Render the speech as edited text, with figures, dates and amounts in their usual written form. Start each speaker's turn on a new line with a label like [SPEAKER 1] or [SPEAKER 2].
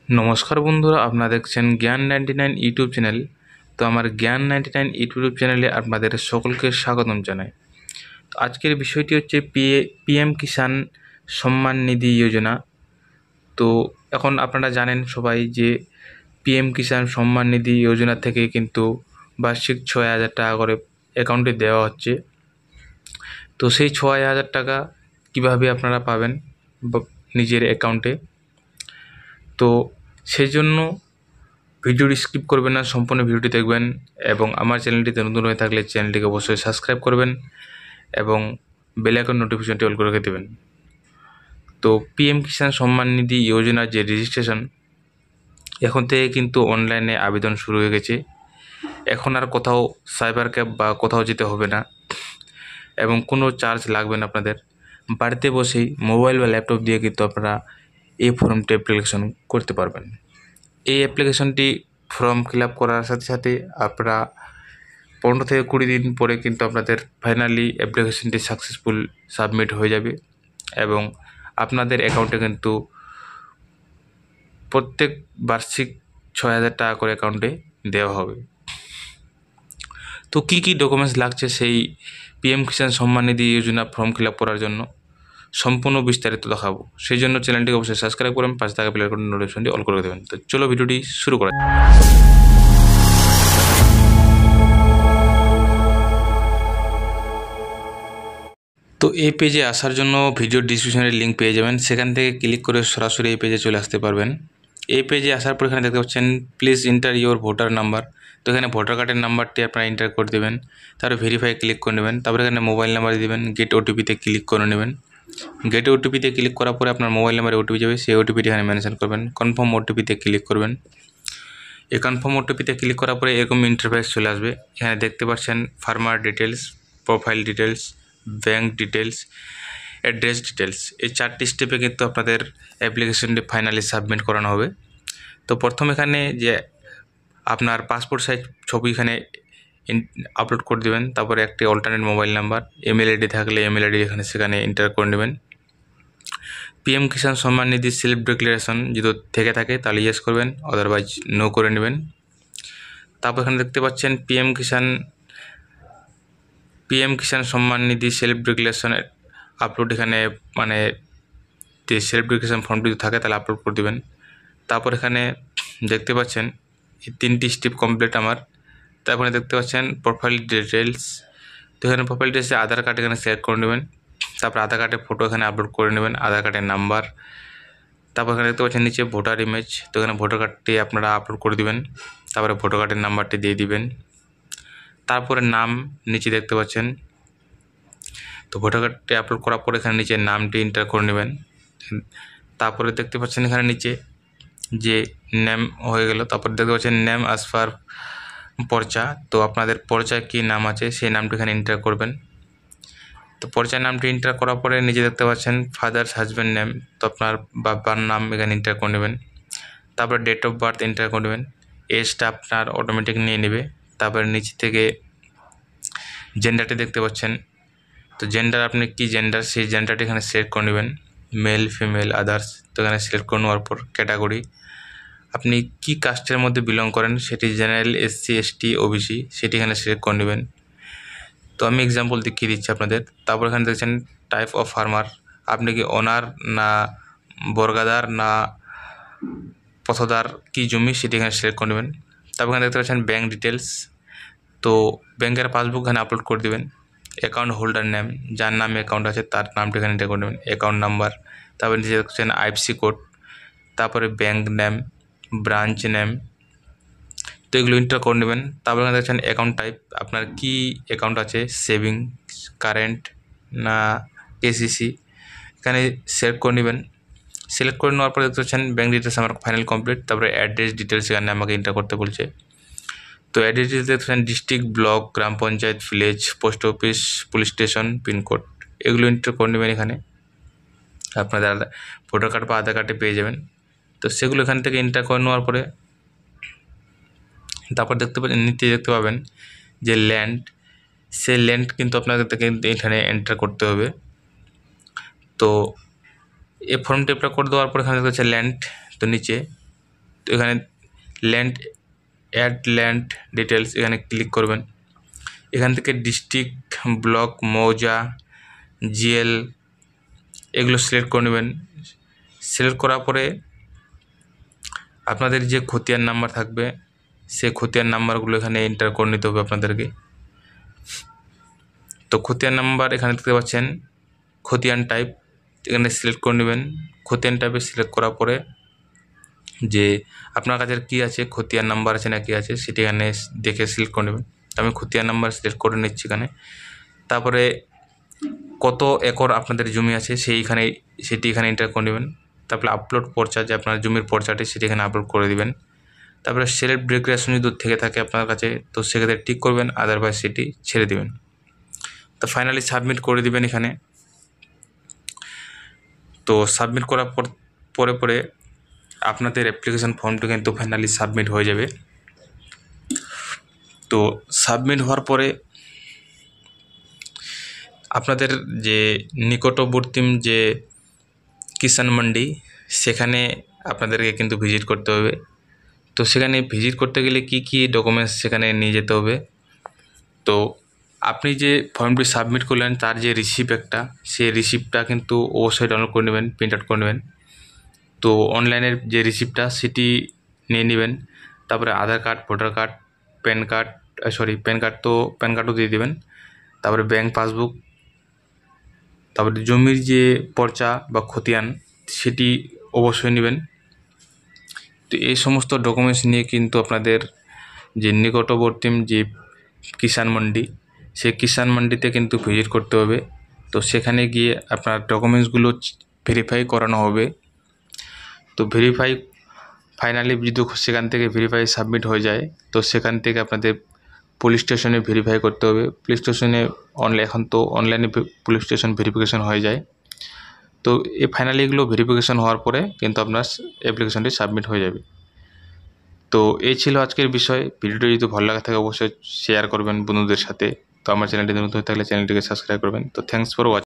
[SPEAKER 1] নমস্কার বন্ধুরা, আপনারা দেখছেন জ্ঞান 99 ইউটিউব চ্যানেল। তো আমার জ্ঞান 99 ইউটিউব চ্যানেলে আপনাদের সকলকে স্বাগতম জানাই। তো আজকের বিষয়টি হচ্ছে পিএম কিষাণ সম্মান নিধি যোজনা। তো এখন আপনারা জানেন সবাই যে পিএম কিষাণ সম্মান নিধি যোজনা থেকে কিন্তু বার্ষিক 6,000 টাকা করে অ্যাকাউন্টে দেওয়া হচ্ছে। তো সেই 6,000 টাকা কীভাবে আপনারা পাবেন নিজের অ্যাকাউন্টে, তো সেই জন্য ভিডিওটি স্কিপ করবেন না, সম্পূর্ণ ভিডিওটি দেখবেন এবং আমার চ্যানেলটিতে নতুন হয়ে থাকলে চ্যানেলটিকে অবশ্যই সাবস্ক্রাইব করবেন এবং বেল আইকন নোটিফিকেশনটি অল করে রেখে দেবেন। তো পিএম কিষাণ সম্মান নিধি যোজনার যে রেজিস্ট্রেশন, এখন থেকে কিন্তু অনলাইনে আবেদন শুরু হয়ে গেছে। এখন আর কোথাও সাইবার ক্যাফ বা কোথাও যেতে হবে না এবং কোনো চার্জ লাগবে না। আপনাদের বাড়িতে বসেই মোবাইল বা ল্যাপটপ দিয়ে কিন্তু আপনারা এই ফর্মটি অ্যাপ্লিকেশন করতে পারবেন। এই অ্যাপ্লিকেশনটি ফর্ম ফিল আপ করার সাথে সাথে আপনারা 15 থেকে 20 দিন পরে কিন্তু আপনাদের ফাইনালি অ্যাপ্লিকেশনটি সাকসেসফুল সাবমিট হয়ে যাবে এবং আপনাদের অ্যাকাউন্টে কিন্তু প্রত্যেক বার্ষিক 6,000 টাকা করে অ্যাকাউন্টে দেওয়া হবে। তো কী ডকুমেন্টস লাগছে সেই পিএম কিষাণ সম্মান নিধি যোজনা ফর্ম ফিল আপ করার জন্য সম্পূর্ণ বিস্তারিত দেখাবো। সেই জন্য চ্যানেলটিকে অবশ্যই সাবস্ক্রাইব করবেন, পাশে থাকা বেল আইকন নোটিফিকেশনটি অল করে দেবেন। তো চলো ভিডিওটি শুরু করা যাক। তো এই পেজে আসার জন্য ভিডিও ডিসক্রিপশনের লিঙ্ক পেয়ে যাবেন, সেখান থেকে ক্লিক করে সরাসরি এই পেজে চলে আসতে পারবেন। এই পেজে আসার পর এখানে দেখতে পাচ্ছেন please enter your voter number. তো এখানে ভোটার কার্ডের নাম্বারটি আপনারা এন্টার করে দেবেন, তারপর ভেরিফাই ক্লিক করে নেবেন, তারপরে এখানে মোবাইল নাম্বার দেবেন, গেট ওটিপিতে ক্লিক করে নেবেন। গেট ওটিপিতে ক্লিক করার পরে আপনার মোবাইল নাম্বারে ওটিপি যাবে, সেই ওটিপিটি এখানে মেনশন করবেন। কনফার্ম ওটিপিতে ক্লিক করবেন। এই কনফার্ম ওটিপিতে ক্লিক করার পরে এরকম ইন্টারফেস চলে আসবে। এখানে দেখতে পাচ্ছেন farmer details, profile details, bank details, address details. এই 4টি স্টেপে কিন্তু আপনাদের অ্যাপ্লিকেশনটি ফাইনালি সাবমিট করানো হবে। তো প্রথম এখানে যে আপনার পাসপোর্ট সাইজ ছবি এখানে আপলোড করে দেবেন, তারপরে একটি alternate mobile number, email ID থাকলে ইমেল আইডি সেখানে এন্টার করে নেবেন। PM Kisan Samman Nidhi self declaration যদি থেকে থাকে তাহলে ইয়েস করবেন, আদারওয়াইজ নো করে নেবেন। তারপর এখানে দেখতে পাচ্ছেন PM Kisan Samman Nidhi self ডিক্লারেশনের upload, এখানে মানে যে সেলফ ডিক্লারেশন ফর্মটি যদি থাকে তাহলে আপলোড করে দেবেন। তারপর এখানে দেখতে পাচ্ছেন এই 3টি স্টেপ কমপ্লিট আমার। তারপরে দেখতে পাচ্ছেন প্রোফাইল ডিটেলস। তো এখানে প্রোফাইল ডিটেলসে আধার কার্ড এখানে সিলেক্ট করে নেবেন, তারপর আধার কার্ডের ফটো এখানে আপলোড করে নেবেন, আধার কার্ডের নাম্বার। তারপর এখানে দেখতে পাচ্ছেন নিচে ভোটার ইমেজ, তো এখানে ভোটার কার্ডটি আপনারা আপলোড করে দেবেন, তারপরে ভোটার কার্ডের নাম্বারটি দিয়ে দিবেন। তারপরে নাম নিচে দেখতে পাচ্ছেন, তো ভোটার কার্ডটি আপলোড করার পর এখানে নিচে নামটি এন্টার করে নেবেন। তারপরে দেখতে পাচ্ছেন এখানে নিচে যে নেম হয়ে গেল, তারপর দেখতে পাচ্ছেন নেম অ্যাজ পার পর্চা। তো আপনাদের পর্চায় কী নাম আছে সেই নামটি এখানে এন্টার করবেন। তো পর্চার নামটি এন্টার করার পরে নিচে দেখতে পাচ্ছেন ফাদার্স হাজব্যান্ড নেম, তো আপনার বাবার নাম এখানে এন্টার করে নেবেন। তারপরে ডেট অফ বার্থ এন্টার করে নেবেন, এজটা আপনার অটোমেটিক নিয়ে নেবে। তারপরে নিচে থেকে জেন্ডারটি দেখতে পাচ্ছেন, তো জেন্ডার আপনি কি জেন্ডার সেই জেন্ডারটি এখানে সিলেক্ট করে নেবেন, মেল ফিমেল আদার্স। তো এখানে সিলেক্ট করে নেওয়ার পর ক্যাটাগরি আপনি কি কাস্টের মধ্যে বিলং করেন, সেটি জেনারেল, এসসি, এসটি, ওবিসি, সেটি এখানে সিলেক্ট করে নেবেন। তো আমি এক্সাম্পল দেখিয়ে দিচ্ছি আপনাদের। তারপর এখানে দেখছেন টাইপ অফ ফার্মার, আপনি কি ওনার না বর্গাদার না পথদার কি জমি সেটি এখানে সিলেক্ট করে নেবেন। তারপর এখানে দেখতে পাচ্ছেন ব্যাঙ্ক ডিটেলস, তো ব্যাংকের পাসবুক এখানে আপলোড করে দেবেন। অ্যাকাউন্ট হোল্ডার নেম, যার নামে অ্যাকাউন্ট আছে তার নামটি এখানে এন্টার করে নেবেন। অ্যাকাউন্ট নাম্বার, তারপর নিচে দেখছেন আইএফসি কোড, তারপরে ব্যাঙ্ক নেম, ব্রাঞ্চ নেম, তো এগুলো এন্টার করে নেবেন। তারপর এখানে দেখছেন অ্যাকাউন্ট টাইপ, আপনার কি অ্যাকাউন্ট আছে, সেভিংস, কারেন্ট না কেসিসি, এখানে সিলেক্ট করে নেবেন। সিলেক্ট করে নেওয়ার পরে দেখতে পাচ্ছেন ব্যাঙ্ক ডিটেলস আমার ফাইনাল কমপ্লিট। তারপরে অ্যাড্রেস ডিটেলস এখানে আমাকে এন্টার করতে বলছে। তো অ্যাড্রেস ডিটেলস দেখছেন ডিস্ট্রিক্ট, ব্লক, গ্রাম panchayat, village, post office, police station, pincode, এগুলো এন্টার করে নেবেন। এখানে আপনাদের ভোটার কার্ড বা আধার কার্ডে পেয়ে যাবেন। তো সেগুলো এখান থেকে এন্টার করে নেওয়ার পরে তারপর নিচে দেখতে পাবেন যে ল্যান্ড, সেই ল্যান্ড কিন্তু আপনাদের এখানে এন্টার করতে হবে। তো এই ফর্মটি আপনার করে দেওয়ার পর এখানে দেখতে পাচ্ছেন ল্যান্ড, তো নিচে তো এখানে অ্যাড ল্যান্ড ডিটেলস এখানে ক্লিক করবেন। এখান থেকে ডিস্ট্রিক্ট, ব্লক, মৌজা, জিএল এগুলো সিলেক্ট করে নেবেন। সিলেক্ট করার পরে আপনাদের যে খতিয়ান নাম্বার থাকবে সেই খতিয়ান নাম্বারগুলো এখানে এন্টার করে নিতে হবে আপনাদেরকে। তো খতিয়ান নাম্বার এখানে দেখতে পাচ্ছেন, খতিয়ান টাইপ এখানে সিলেক্ট করে নেবেন। খতিয়ান টাইপে সিলেক্ট করার পরে যে আপনার কাছে কী আছে, খতিয়ান নাম্বার আছে না কি আছে সেটি এখানে দেখে সিলেক্ট করে নেবেন। তো আমি খতিয়ান নাম্বার সিলেক্ট করে নিচ্ছি এখানে। তারপরে কত একর আপনাদের জমি আছে সেটি এখানে এন্টার করে নেবেন। তারপরে আপলোড পর্চা, যে আপনার জমির পর্চাটি সেটি এখানে আপলোড করে দিবেন। তারপরে সেলফ ডিক্লারেশন যদি থেকে থাকে আপনার কাছে তো সেক্ষেত্রে টিক করবেন, আদারওয়াইজ সেটি ছেড়ে দিবেন। তো ফাইনালি সাবমিট করে দিবেন এখানে। তো সাবমিট করার পরে আপনাদের অ্যাপ্লিকেশন ফর্মটি কিন্তু ফাইনালি সাবমিট হয়ে যাবে। তো সাবমিট হওয়ার পরে আপনাদের যে নিকটবর্তী যে কিষাণ মান্ডি সেখানে আপনাদেরকে কিন্তু ভিজিট করতে হবে। তো সেখানে ভিজিট করতে গেলে কি কি ডকুমেন্টস সেখানে নিয়ে যেতে হবে, তো আপনি যে ফর্মটি সাবমিট করলেন তার যে রিসিপ্ট সেই রিসিপ্টটা কিন্তু অবশ্যই ডাউনলোড করে নেবেন, প্রিন্ট আউট করে নেবেন। তো অনলাইনের যে রিসিপ্টটা সেটি নিয়ে নেবেন। তারপরে আধার কার্ড, ভোটার কার্ড, প্যান কার্ডও দিয়ে দেবেন। তারপরে ব্যাংক পাসবুক, তারপরে জমির যে পর্চা বা খতিয়ান সেটি অবশ্যই নেবেন। তো এই সমস্ত ডকুমেন্টস নিয়ে কিন্তু আপনাদের যে নিকটবর্তী যে কিষাণ মান্ডি সেই কিষাণ মান্ডিতে কিন্তু ভিজিট করতে হবে। তো সেখানে গিয়ে আপনার ডকুমেন্টসগুলো ভেরিফাই করানো হবে। তো ফাইনালি যদি সেখান থেকে ভেরিফাই সাবমিট হয়ে যায় তো সেখান থেকে আপনাদের পুলিশ স্টেশনে ভেরিফাই করতে হবে। পুলিশ স্টেশনে এখন তো অনলাইনে পুলিশ স্টেশন ভেরিফিকেশন হয়ে যায়। তো ফাইনালি এগুলো ভেরিফিকেশন হওয়ার পরে কিন্তু আপনার অ্যাপ্লিকেশনটি সাবমিট হয়ে যাবে। তো এই ছিল আজকের বিষয়। ভিডিওটি যদি ভালো লাগে থাকে অবশ্যই শেয়ার করবেন বন্ধুদের সাথে। তো আমার চ্যানেলটি নতুন হয়ে থাকলে চ্যানেলটিকে সাবস্ক্রাইব করবেন। তো থ্যাংকস ফর ওয়াচিং।